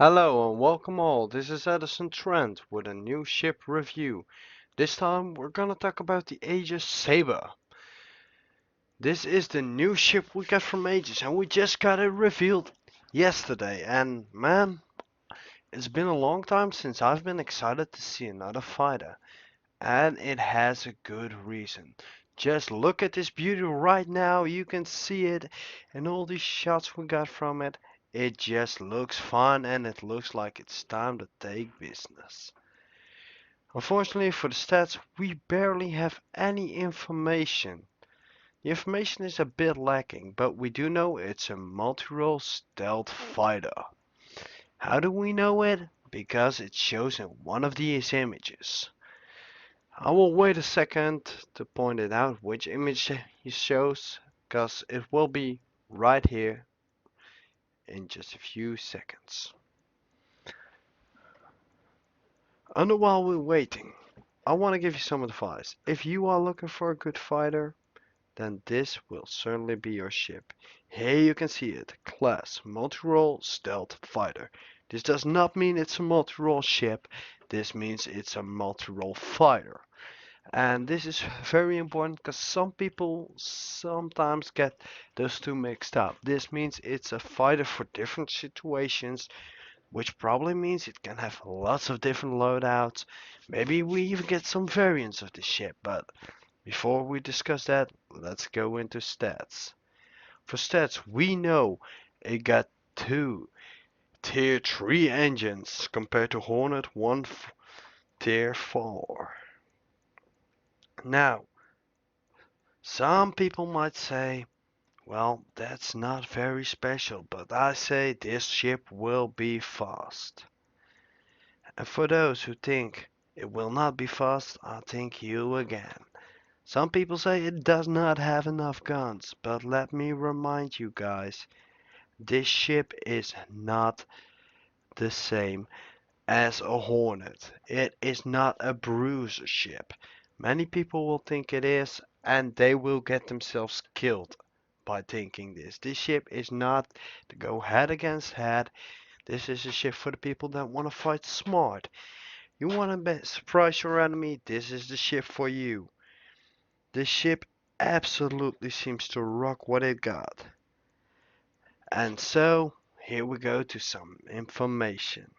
Hello and welcome all, this is Edison Trent with a new ship review. This time we're gonna talk about the Aegis Sabre. This is the new ship we got from Aegis and we just got it revealed yesterday. And man, it's been a long time since I've been excited to see another fighter. And it has a good reason. Just look at this beauty right now, you can see it and all these shots we got from it. It just looks fun and it looks like it's time to take business. Unfortunately for the stats, we barely have any information. The information is a bit lacking, but we do know it's a multi-role stealth fighter. How do we know it? Because it shows in one of these images. I will wait a second to point it out which image he shows, because it will be right here in just a few seconds. And while we're waiting, I want to give you some advice. If you are looking for a good fighter, then this will certainly be your ship. Here you can see it, class multi-role stealth fighter. This does not mean it's a multi-role ship, this means it's a multi-role fighter. And this is very important because some people sometimes get those two mixed up. This means it's a fighter for different situations, which probably means it can have lots of different loadouts. Maybe we even get some variants of the ship, but before we discuss that, let's go into stats. For stats, we know it got two tier 3 engines compared to Hornet 1 tier 4. Now, some people might say, well, that's not very special, but I say this ship will be fast. And for those who think it will not be fast, I think you again. Some people say it does not have enough guns, but let me remind you guys, this ship is not the same as a Hornet. It is not a bruiser ship. Many people will think it is, and they will get themselves killed by thinking this. This ship is not to go head against head. This is a ship for the people that want to fight smart. You want to surprise your enemy? This is the ship for you. This ship absolutely seems to rock what it got. And so, here we go to some information.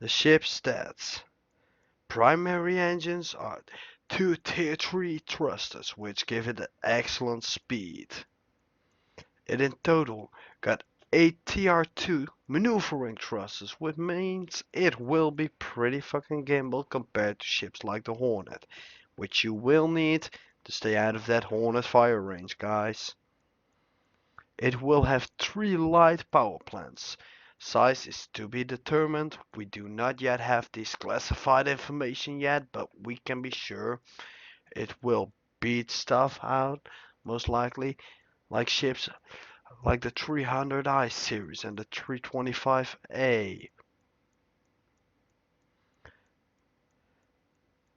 The ship's stats. Primary engines are two tier 3 thrusters, which give it excellent speed. It in total got 8 TR2 maneuvering thrusters, which means it will be pretty fucking gimbal compared to ships like the Hornet, which you will need to stay out of that Hornet fire range, guys. It will have 3 light power plants. Size is to be determined. We do not yet have this classified information yet, but we can be sure it will beat stuff out, most likely, like ships like the 300i series and the 325A.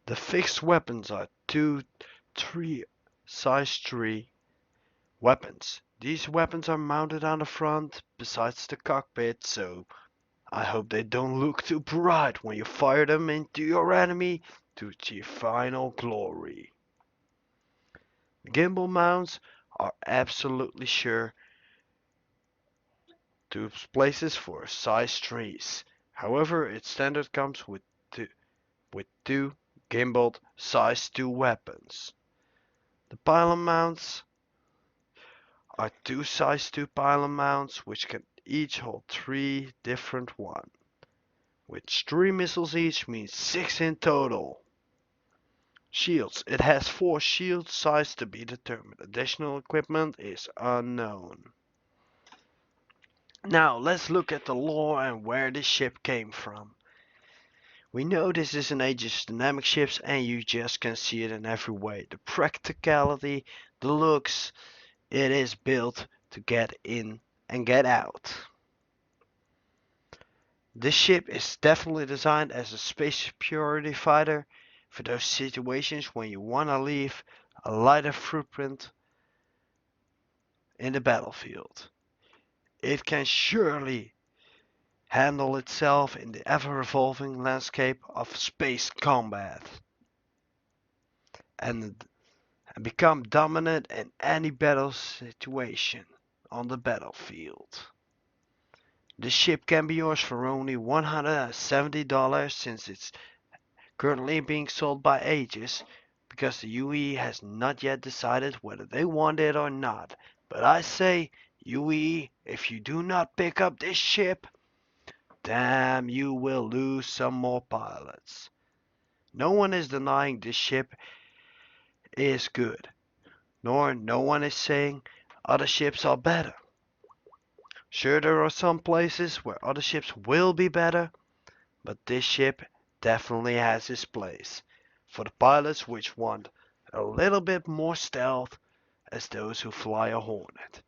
The fixed weapons are 2, 3, size 3 weapons. These weapons are mounted on the front, besides the cockpit, so I hope they don't look too bright when you fire them into your enemy to achieve final glory. The gimbal mounts are absolutely sure to places for size 3s. However, its standard comes with two gimbaled size 2 weapons. The pylon mounts are 2 size 2 pylon mounts which can each hold 3 different ones. Which 3 missiles each means 6 in total. Shields. It has 4 shield size to be determined. Additional equipment is unknown. Now let's look at the lore and where this ship came from. We know this is an Aegis dynamic ships and you just can see it in every way. The practicality, the looks, it is built to get in and get out. This ship is definitely designed as a space superiority fighter for those situations when you want to leave a lighter footprint in the battlefield. It can surely handle itself in the ever-evolving landscape of space combat, and, and become dominant in any battle situation on the battlefield. The ship can be yours for only $170 since it's currently being sold by Aegis because the UE has not yet decided whether they want it or not. But I say, UE, if you do not pick up this ship, damn, you will lose some more pilots. No one is denying this ship is good, nor no one is saying other ships are better. Sure, there are some places where other ships will be better, but this ship definitely has its place for the pilots which want a little bit more stealth as those who fly a Hornet.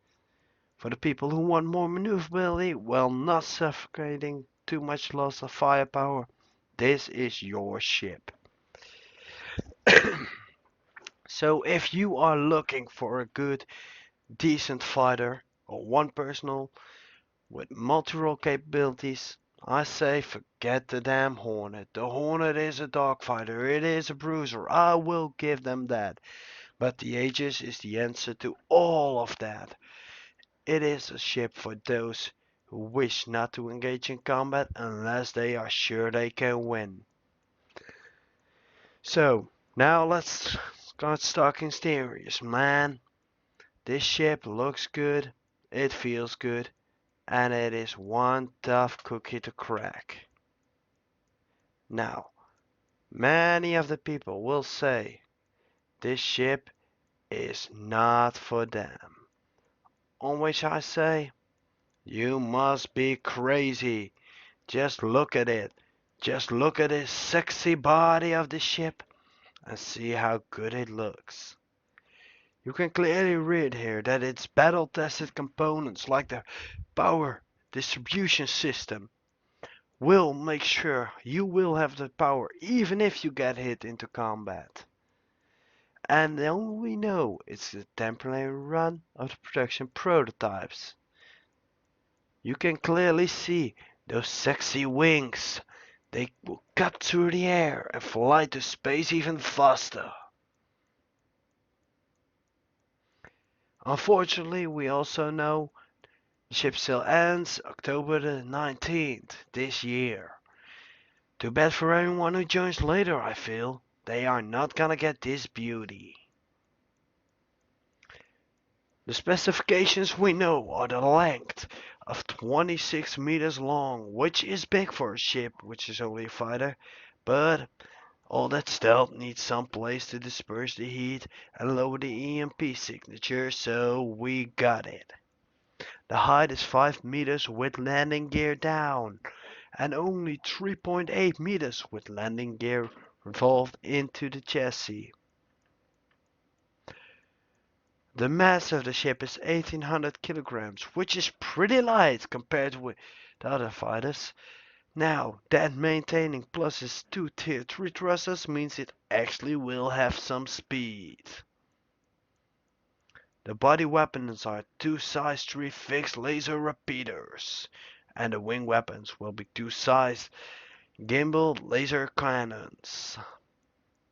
For the people who want more maneuverability while not suffocating too much loss of firepower, this is your ship. So if you are looking for a good, decent fighter or one personal with multi-role capabilities, I say forget the damn Hornet. The Hornet is a dogfighter, it is a bruiser, I will give them that. But the Aegis is the answer to all of that. It is a ship for those who wish not to engage in combat unless they are sure they can win. So, now let's start talking serious, man. This ship looks good, it feels good, and it is one tough cookie to crack. Now, many of the people will say this ship is not for them. On which I say, you must be crazy. Just look at it. Just look at the sexy body of the ship and see how good it looks. You can clearly read here that its battle-tested components like the power distribution system will make sure you will have the power even if you get hit into combat. And all we know is the temporary run of the production prototypes. You can clearly see those sexy wings. They will cut through the air and fly to space even faster. Unfortunately, we also know the ship still ends October the 19th this year. Too bad for anyone who joins later, I feel. They are not gonna get this beauty. The specifications we know are the length of 26 meters long, which is big for a ship which is only a fighter, but all that stealth needs some place to disperse the heat and lower the EMP signature, so we got it. The height is 5 meters with landing gear down, and only 3.8 meters with landing gear revolved into the chassis. The mass of the ship is 1800 kilograms, which is pretty light compared with the other fighters. Now, that maintaining plus its 2 tier 3 thrusters means it actually will have some speed. The body weapons are 2 size 3 fixed laser repeaters, and the wing weapons will be 2 size gimbal laser cannons.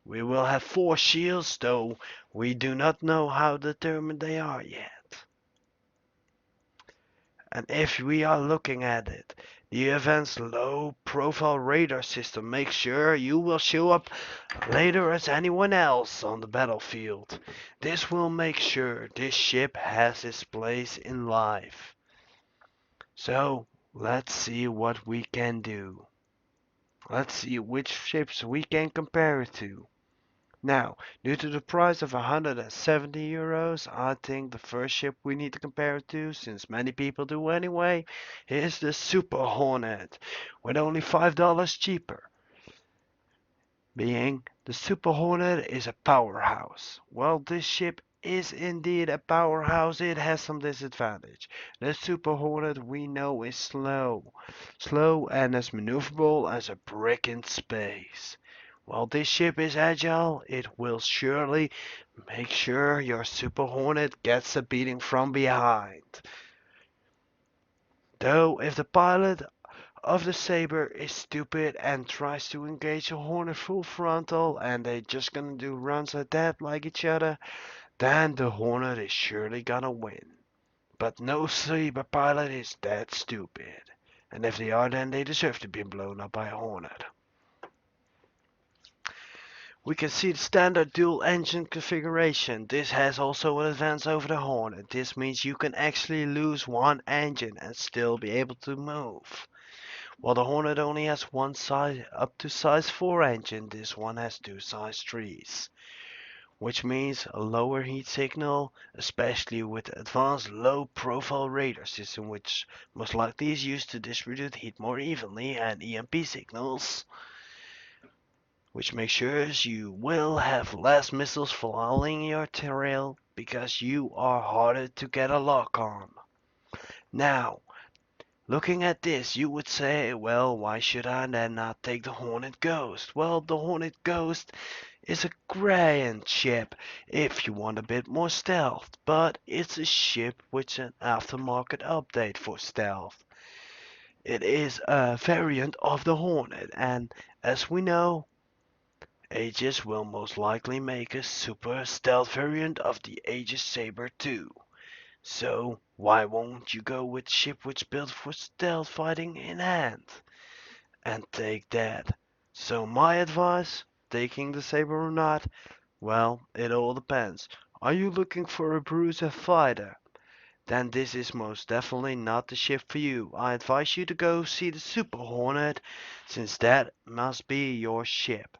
We will have 4 shields, though we do not know how determined they are yet. And if we are looking at it, the event's low profile radar system makes sure you will show up later as anyone else on the battlefield. This will make sure this ship has its place in life. So, let's see what we can do. Let's see which ships we can compare it to. Now, due to the price of 170 euros, I think the first ship we need to compare it to, since many people do anyway, is the Super Hornet, with only $5 cheaper. Being the Super Hornet is a powerhouse. Well, this ship is indeed a powerhouse. It has some disadvantage. The Super Hornet we know is slow. Slow and as maneuverable as a brick in space. While this ship is agile, it will surely make sure your Super Hornet gets a beating from behind. Though if the pilot of the saber is stupid and tries to engage a hornet full frontal and they just gonna do runs at that like each other, then the hornet is surely gonna win. But no saber pilot is that stupid. And if they are, then they deserve to be blown up by a hornet. We can see the standard dual engine configuration. This has also an advance over the Hornet. This means you can actually lose one engine and still be able to move. While the Hornet only has one size up to size 4 engine, this one has two size 3s. Which means a lower heat signal, especially with the advanced low profile radar system which most likely is used to distribute heat more evenly, and EMP signals, which makes sure you will have less missiles following your trail because you are harder to get a lock on. Now, looking at this, you would say, well, why should I then not take the Hornet Ghost? Well, the Hornet Ghost is a grand ship if you want a bit more stealth, but it's a ship with an aftermarket update for stealth. It is a variant of the Hornet, and as we know, Aegis will most likely make a super stealth variant of the Aegis Sabre too. So why won't you go with a ship which built for stealth fighting in hand? And take that. So my advice, taking the Sabre or not, well, it all depends. Are you looking for a bruiser fighter? Then this is most definitely not the ship for you. I advise you to go see the Super Hornet, since that must be your ship.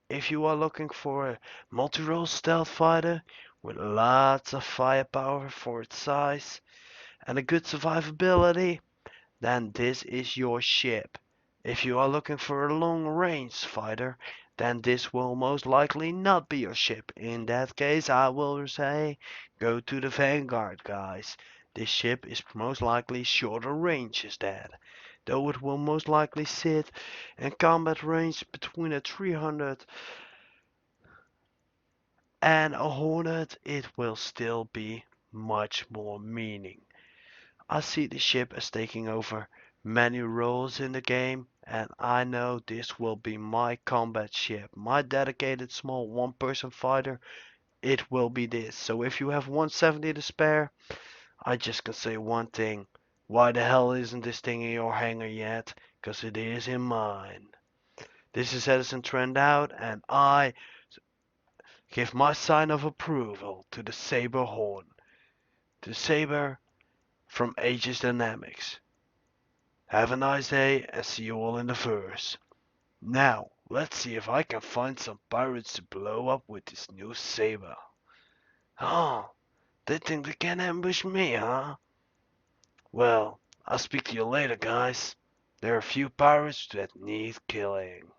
If you are looking for a multi-role stealth fighter with lots of firepower for its size and a good survivability, then this is your ship. If you are looking for a long-range fighter, then this will most likely not be your ship. In that case, I will say, go to the Vanguard, guys. This ship is most likely shorter range as that, though it will most likely sit in combat range between a 300 and a Hornet, it will still be much more meaning. I see the ship as taking over many roles in the game, and I know this will be my combat ship, my dedicated small one-person fighter. It will be this. So if you have 170 to spare, I just can say one thing. Why the hell isn't this thing in your hangar yet? 'Cause it is in mine. This is Edison Trend out, and I give my sign of approval to the Sabre Horn. The Sabre from Aegis Dynamics. Have a nice day and see you all in the verse. Now, let's see if I can find some pirates to blow up with this new Sabre. Oh, they think they can ambush me, huh? Well, I'll speak to you later, guys. There are a few pirates that need killing.